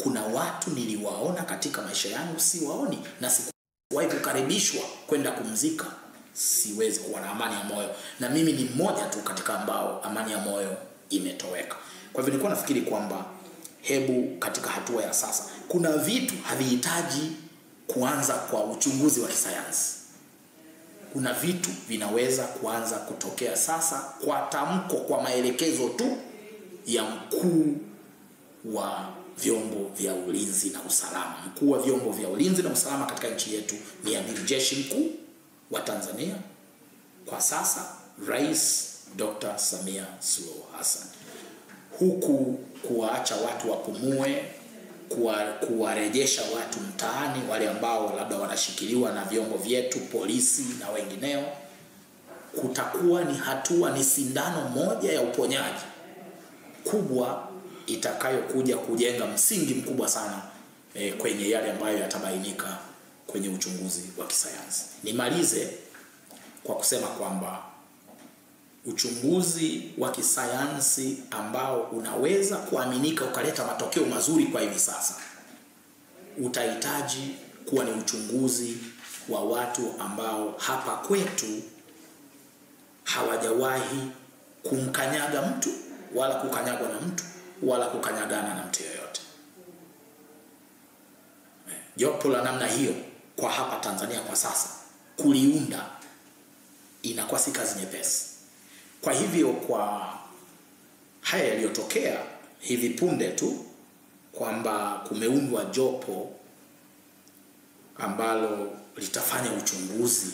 kuna watu niliwaona katika maisha yangu siwaoni, na sikuwahi kukaribishwa kwenda kumzika, siwezi kuwa na amani ya moyo. Na mimi ni mmoja tu katika ambao amani ya moyo imetoweka. Kwa hivyo nilikuwa nafikiri kwamba hebu katika hatua ya sasa, kuna vitu havihitaji kuanza kwa uchunguzi wa kisayansi. Kuna vitu vinaweza kuanza kutokea sasa kwa tamko, kwa maelekezo tu ya mkuu wa vyombo vya ulinzi na usalama. Mkuu wa vyombo vya ulinzi na usalama katika nchi yetu ni Amiri Jeshi Mkuu wa Tanzania kwa sasa, Rais Dr. Samia Suluhu Hassan. Huku kuwaacha watu wapumue, kuwarejesha watu mtaani, wale ambao labda wanashikiliwa na vyombo vyetu, polisi na wengineo, kutakuwa ni hatua, ni sindano moja ya uponyaji kubwa itakayokuja kujenga msingi mkubwa sana kwenye yale ambayo yatabainika kwenye uchunguzi wa kisayansi. Nimalize kwa kusema kwamba uchunguzi wa kisayansi ambao unaweza kuaminika ukaleta matokeo mazuri kwa hivi sasa, utahitaji kuwa ni uchunguzi wa watu ambao hapa kwetu hawajawahi kumkanyaga mtu wala kukanyagwa na mtu wala kukanyagana na mtu yoyote. Jopo la namna hiyo kwa hapa Tanzania kwa sasa kuliunda inakuwa si kazi nyepesi. Kwa hivyo kwa haya yaliyotokea hivi punde tu kwamba kumeundwa jopo ambalo litafanya uchunguzi,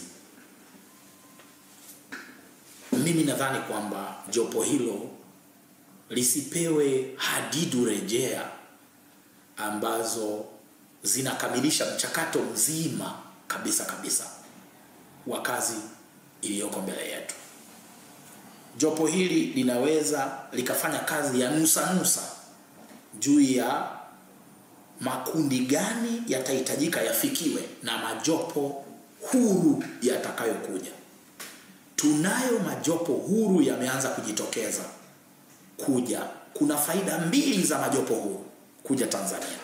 mimi nadhani kwamba jopo hilo lisipewe hadidu rejea ambazo zinakamilisha mchakato mzima kabisa wa kazi iliyoko mbele yetu. Jopo hili linaweza likafanya kazi ya nusa juu ya makundi gani yatahitajika yafikiwe na majopo huru yatakayokuja. Tunayo majopo huru yameanza kujitokeza kuja. Kuna faida mbili za majopo huru kuja Tanzania,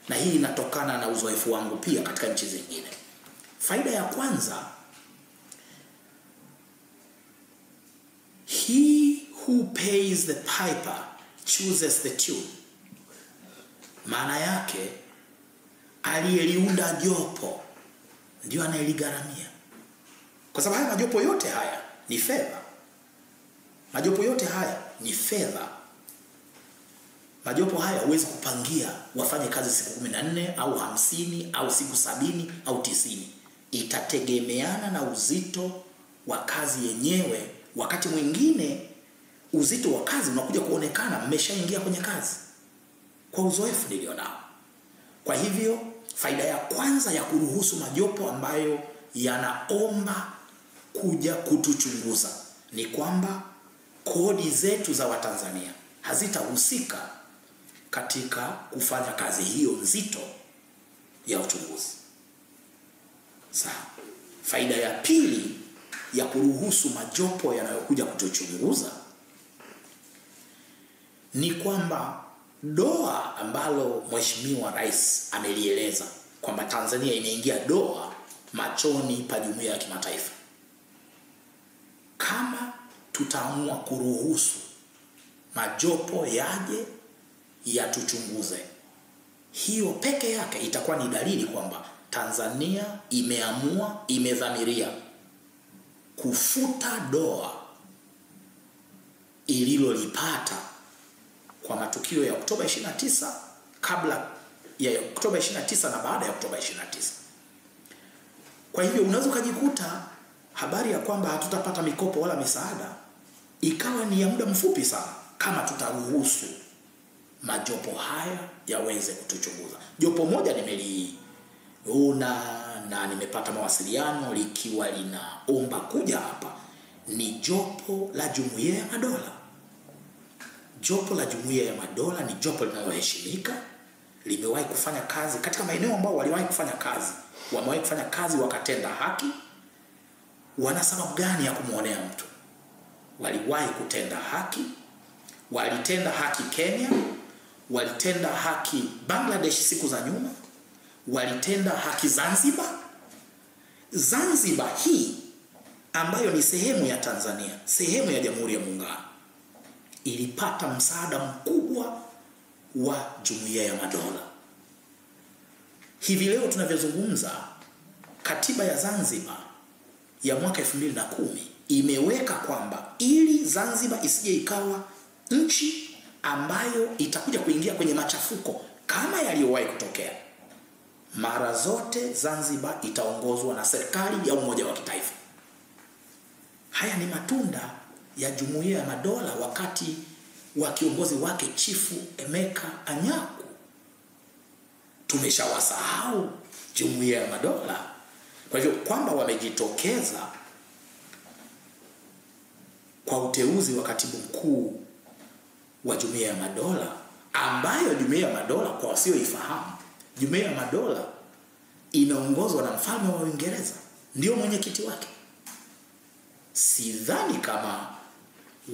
na hii inatokana na uzoefu wangu pia katika nchi zingine. Faida ya kwanza, he who pays the piper chooses the tune. Maana yake aliyeliunda jopo ndio anayeligaramia. Kwa sababu haya majopo yote haya ni fedha. Majopo yote haya ni fedha. Majopo haya huwezi kupangia wafanye kazi siku 14 au 50 au siku 70 au 90. Itategemeana na uzito wa kazi yenyewe. Wakati mwingine uzito wa kazi unakuja kuonekana mmeshaingia kwenye kazi, kwa uzoefu nilionao. Kwa hivyo faida ya kwanza ya kuruhusu majopo ambayo yanaomba kuja kutuchunguza ni kwamba kodi zetu za Watanzania hazitahusika katika kufanya kazi hiyo nzito ya uchunguzi. Sawa. Faida ya pili ya kuruhusu majopo yanayokuja kutuchunguza ni kwamba doa ambalo Mheshimiwa Rais amelieleza kwamba Tanzania imeingia doa machoni pa jumuiya ya kimataifa, kama tutaamua kuruhusu majopo yaje yatuchunguze, hiyo peke yake itakuwa ni dalili kwamba Tanzania imeamua, imedhamiria kufuta doa ililolipata kwa matukio ya Oktoba 29, kabla ya Oktoba 29 na baada ya Oktoba 29. Kwa hivyo unaweza kujikuta habari ya kwamba hatutapata mikopo wala misaada ikawa ni ya muda mfupi sana kama tutaruhusu majopo haya yaweze kutuchunguza. Jopo moja nimeliona na nimepata mawasiliano likiwa linaomba kuja hapa, ni jopo la Jumuiya ya Madola. Jopo la Jumuiya ya Madola ni jopo linaloheshimika, limewahi kufanya kazi katika maeneo ambao waliwahi kufanya kazi. Wamewahi kufanya kazi wakatenda haki. Wana sababu gani ya kumuonea mtu? Waliwahi kutenda haki. Walitenda haki Kenya, walitenda haki Bangladesh siku za nyuma, walitenda haki Zanzibar. Zanzibar hii ambayo ni sehemu ya Tanzania, sehemu ya Jamhuri ya Muungano, ilipata msaada mkubwa wa Jumuiya ya Madola. Hivi leo tunavyozungumza, katiba ya Zanzibar ya mwaka 2010 imeweka kwamba ili Zanzibar isije ikawa nchi ambayo itakuja kuingia kwenye machafuko kama yaliyowahi kutokea, mara zote Zanzibar itaongozwa na serikali ya umoja wa kitaifa. Haya ni matunda ya Jumuiya ya Madola wakati wa kiongozi wake Chifu Emeka Anyaku. Tumeshawasahau Jumuiya ya Madola. Kwa hivyo kwamba wamejitokeza kwa uteuzi wa katibu mkuu wa Jumuiya ya Madola, ambayo Jumuiya ya Madola, kwa wasioifahamu, Jumuiya ya Madola inaongozwa na mfalme wa Uingereza, ndio mwenyekiti wake. Sidhani kama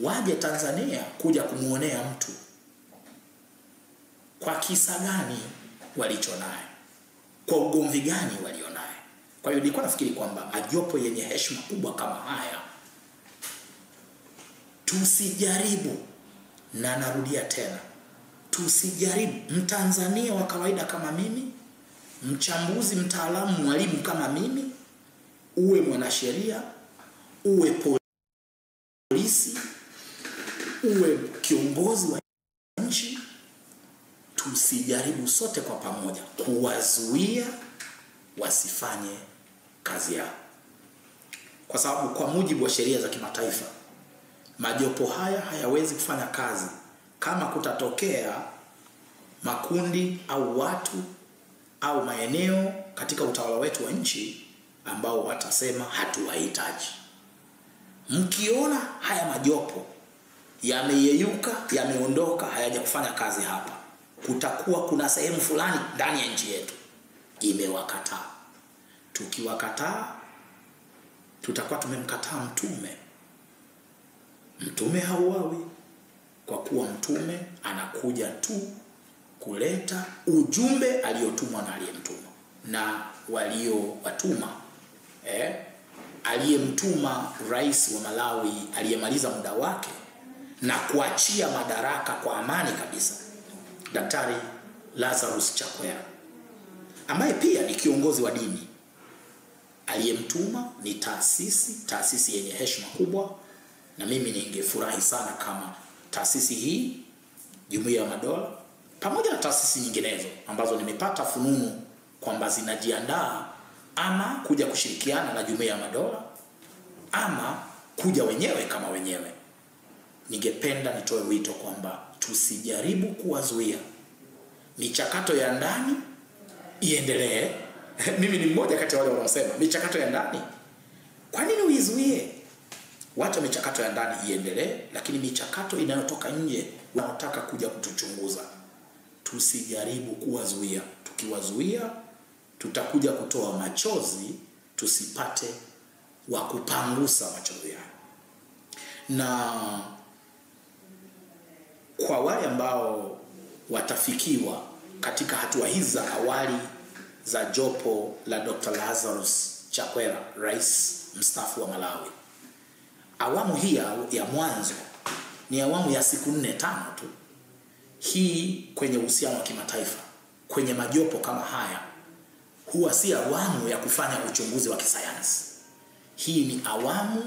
waje Tanzania kuja kumuonea mtu kwa kisa gani walicho naye, kwa ugomvi gani walionaye. Kwa hiyo nilikuwa nafikiri kwamba majopo yenye heshima kubwa kama haya tusijaribu, na narudia tena, tusijaribu. Mtanzania wa kawaida kama mimi, mchambuzi, mtaalamu, mwalimu kama mimi, uwe mwanasheria, uwe polisi, uwe kiongozi wa nchi, tusijaribu sote kwa pamoja kuwazuia wasifanye kazi yao. Kwa sababu kwa mujibu wa sheria za kimataifa, majopo haya hayawezi kufanya kazi kama kutatokea makundi au watu au maeneo katika utawala wetu wa nchi ambao watasema hatuwahitaji. Mkiona haya majopo yameyeyuka, yameondoka, hayaja kufanya kazi hapa, kutakuwa kuna sehemu fulani ndani ya nchi yetu imewakataa. Tukiwakataa, tutakuwa tumemkataa mtume. Mtume hauawi, kwa kuwa mtume anakuja tu kuleta ujumbe aliotumwa na aliyemtuma. Na waliowatuma, aliyemtuma rais wa Malawi aliyemaliza muda wake na kuachia madaraka kwa amani kabisa, Daktari Lazarus Chakwera, ambaye pia ni kiongozi wa dini, aliyemtuma ni taasisi yenye heshima kubwa. Na mimi ningefurahi sana kama taasisi hii, Jumuiya ya Madola, pamoja na taasisi nyinginezo ambazo nimepata fununu kwamba zinajiandaa ama kuja kushirikiana na Jumuiya ya Madola ama kuja wenyewe kama wenyewe, ningependa nitoe wito kwamba tusijaribu kuwazuia. Michakato ya ndani iendelee. Mimi ni mmoja kati ya wale wanaosema michakato ya ndani, kwa nini uizuie? Wacha michakato ya ndani iendelee, lakini michakato inayotoka nje wanataka kuja kutuchunguza, tusijaribu kuwazuia. Tukiwazuia, tutakuja kutoa machozi, tusipate wa kupangusa machozi yao. Na kwa wale ambao watafikiwa katika hatua hizi za awali za jopo la Dr. Lazarus Chakwera, rais mstaafu wa Malawi, awamu hii ya mwanzo ni awamu ya siku 4-5 tu. Hii kwenye uhusiano wa kimataifa, kwenye majopo kama haya, huwa si awamu ya kufanya uchunguzi wa kisayansi. Hii ni awamu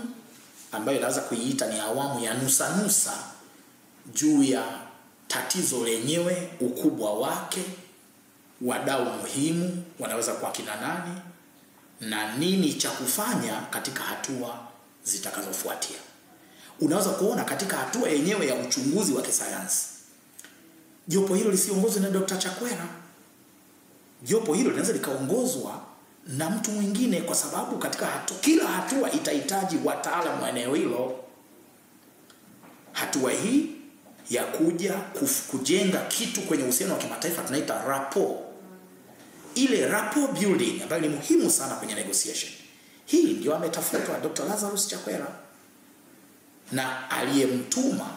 ambayo naweza kuiita ni awamu ya nusa juu ya tatizo lenyewe, ukubwa wake, wadau muhimu wanaweza kuwa kina nani, na nini cha kufanya katika hatua zitakazofuatia. Unaweza kuona katika hatua yenyewe ya uchunguzi wa kisayansi, jopo hilo lisiongozwe na Dr. Chakwera. Jopo hilo linaweza likaongozwa na mtu mwingine, kwa sababu katika kila hatua itahitaji wataalamu wa eneo hilo. Hatua hii ya kuja kujenga kitu kwenye uhusiano wa kimataifa tunaita rapport. Ile rapport building ambayo ni muhimu sana kwenye negotiation. Hii ndio ametafutwa Dr. Lazarus Chakwera, na aliyemtuma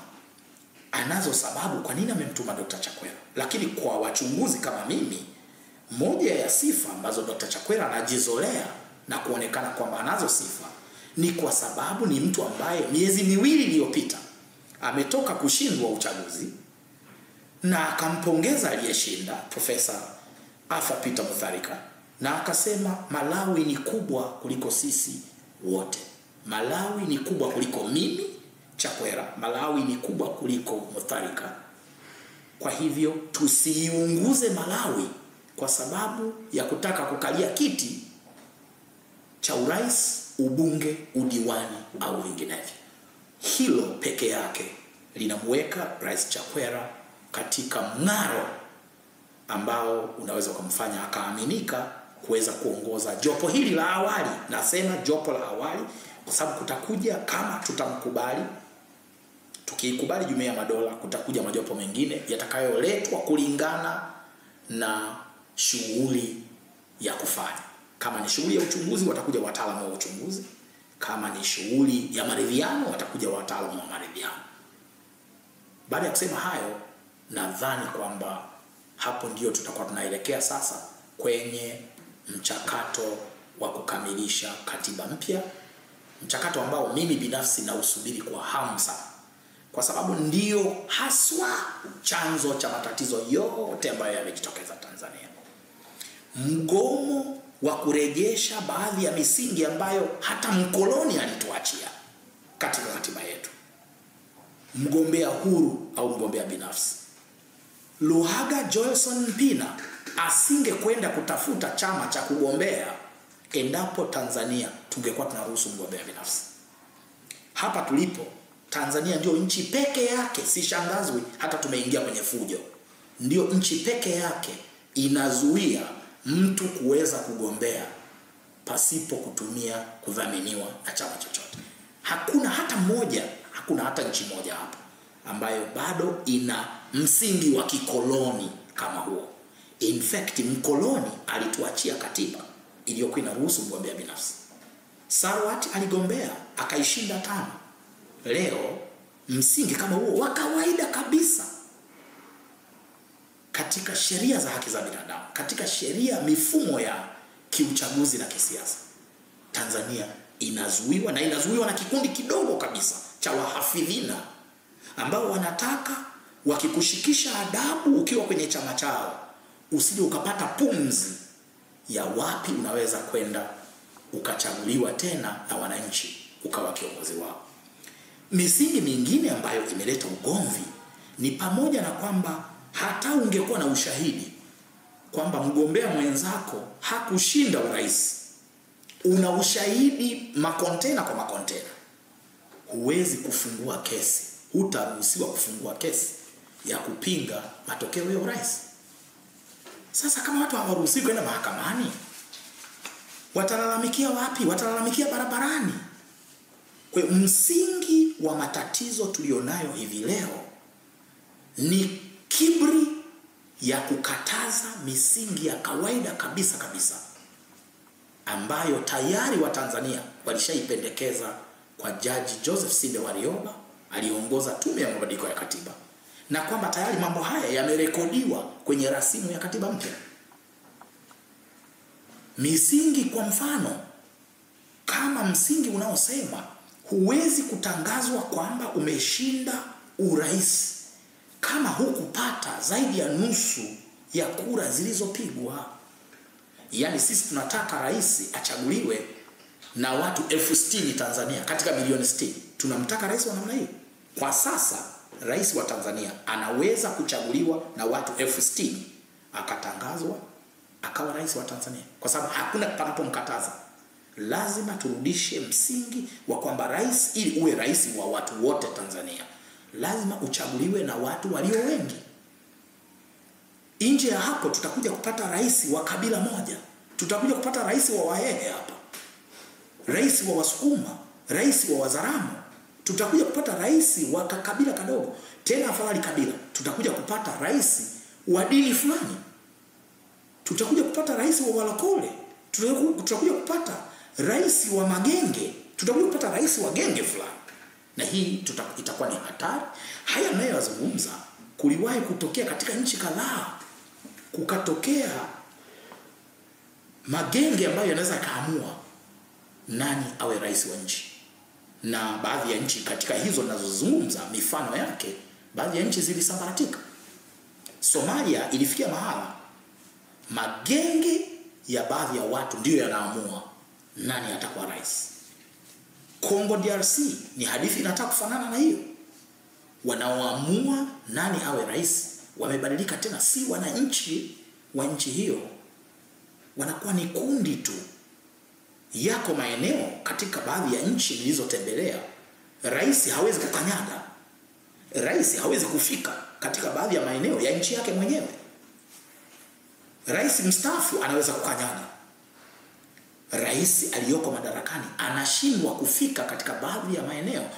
anazo sababu kwa nini amemtuma Dr. Chakwera. Lakini kwa wachunguzi kama mimi, moja ya sifa ambazo Dr. Chakwera anajizolea na kuonekana kwamba anazo sifa ni kwa sababu ni mtu ambaye miezi miwili iliyopita ametoka kushindwa uchaguzi na akampongeza aliyeshinda Profesa Arthur Peter Mutharika, na akasema Malawi ni kubwa kuliko sisi wote. Malawi ni kubwa kuliko mimi Chakwera, Malawi ni kubwa kuliko Mutharika. Kwa hivyo tusiunguze Malawi kwa sababu ya kutaka kukalia kiti cha urais, ubunge, udiwani au vinginevyo. Hilo peke yake linamweka Rais Chakwera katika mng'aro ambao unaweza kumfanya akaaminika kuweza kuongoza jopo hili la awali. Nasema jopo la awali kwa sababu kutakuja, kama tutamkubali, tukikubali Jumuiya ya Madola, kutakuja majopo mengine yatakayoletwa kulingana na shughuli ya kufanya. Kama ni shughuli ya uchunguzi, watakuja wataalamu wa uchunguzi. Kama ni shughuli ya maridhiano, watakuja wataalamu wa maridhiano. Baada ya kusema hayo, nadhani kwamba hapo ndio tutakuwa tunaelekea sasa kwenye mchakato wa kukamilisha katiba mpya, mchakato ambao mimi binafsi nausubiri kwa hamu sana, kwa sababu ndio haswa chanzo cha matatizo yote ambayo yamejitokeza Tanzania. Mgomo wa kurejesha baadhi ya misingi ambayo hata mkoloni alituachia katika katiba yetu. Mgombea huru au mgombea binafsi. Luhaga Johnson Mpina asinge kwenda kutafuta chama cha kugombea endapo Tanzania tungekuwa tunaruhusu mgombea binafsi. Hapa tulipo Tanzania ndio nchi peke yake, sishangazwi hata tumeingia kwenye fujo, ndio nchi peke yake inazuia mtu kuweza kugombea pasipo kutumia kudhaminiwa na chama chochote. Hakuna hata nchi moja hapa ambayo bado ina msingi wa kikoloni kama huo. In fact, mkoloni alituachia katiba iliyokuwa inaruhusu mgombea binafsi. Sarwat aligombea akaishinda 5. Leo msingi kama huo wa kawaida kabisa katika sheria za haki za binadamu, katika sheria mifumo ya kiuchaguzi na kisiasa, Tanzania inazuiwa, na inazuiwa na kikundi kidogo kabisa cha wahafidhina ambao wanataka wakikushikisha adabu ukiwa kwenye chama chao usije ukapata pumzi ya wapi unaweza kwenda ukachaguliwa tena na wananchi ukawa kiongozi wao. Misingi mingine ambayo imeleta ugomvi ni pamoja na kwamba hata ungekuwa na ushahidi kwamba mgombea mwenzako hakushinda urais, una ushahidi makontena kwa makontena, huwezi kufungua kesi, hutaruhusiwa kufungua kesi ya kupinga matokeo ya urais. Sasa kama watu hawaruhusiwi kwenda mahakamani, watalalamikia wapi? Watalalamikia barabarani. Kwa msingi wa matatizo tulionayo hivi leo ni kiburi ya kukataza misingi ya kawaida kabisa ambayo tayari wa Tanzania walishaipendekeza kwa Jaji Joseph Sinde Warioba aliongoza tume ya mabadiliko ya katiba, na kwamba tayari mambo haya yamerekodiwa kwenye rasimu ya katiba mpya. Misingi kwa mfano kama msingi unaosema huwezi kutangazwa kwamba umeshinda urais kama hukupata zaidi ya nusu ya kura zilizopigwa. Yaani sisi tunataka rais achaguliwe na watu 60,000 Tanzania katika milioni 60. Tunamtaka rais wa namna hiyo. Kwa sasa rais wa Tanzania anaweza kuchaguliwa na watu 60,000 akatangazwa akawa rais wa Tanzania, kwa sababu hakuna panapomkataza. Lazima turudishe msingi wa kwamba rais, ili uwe rais wa watu wote Tanzania, lazima uchaguliwe na watu walio wengi. Nje ya hapo tutakuja kupata rais wa kabila moja, tutakuja kupata rais wa Wahehe hapa, rais wa Wasukuma, rais wa Wazaramo, tutakuja kupata rais wa kabila kadogo, tena afadhali kabila, tutakuja kupata rais wa dini fulani, tutakuja kupata rais wa Walokole, tutakuja kupata rais wa magenge, tutakuja kupata rais wa genge fulani. na hii itakuwa ni hatari. Haya ninayozungumza kuliwahi kutokea katika nchi kadhaa, kukatokea magenge ambayo yanaweza kaamua nani awe rais wa nchi. Na baadhi ya nchi katika hizo ninazozungumza mifano yake, baadhi ya nchi zilisambaratika. Somalia ilifikia mahala magenge ya baadhi ya watu ndio yanaamua nani atakuwa rais. Congo DRC ni hadithi inataka kufanana na hiyo. Wanaoamua nani awe rais wamebadilika tena, si wananchi wa nchi hiyo, wanakuwa ni kundi tu. Yako maeneo katika baadhi ya nchi nilizotembelea, rais hawezi kukanyaga, rais hawezi kufika katika baadhi ya maeneo ya nchi yake mwenyewe. Rais mstaafu anaweza kukanyaga, rais aliyoko madarakani anashindwa kufika katika baadhi ya maeneo.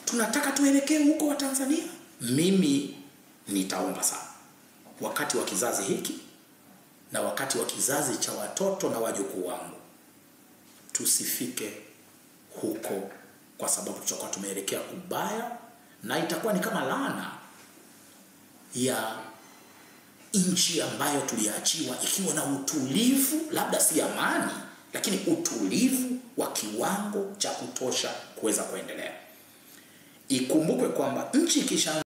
Tunataka tuelekee huko wa Tanzania. Mimi nitaomba sana wakati wa kizazi hiki na wakati wa kizazi cha watoto na wajukuu wangu, tusifike huko, kwa sababu tutakuwa tumeelekea kubaya, na itakuwa ni kama laana ya nchi ambayo tuliachiwa ikiwa na utulivu, labda si amani, lakini utulivu wa kiwango cha kutosha kuweza kuendelea. Ikumbukwe kwamba nchi kisha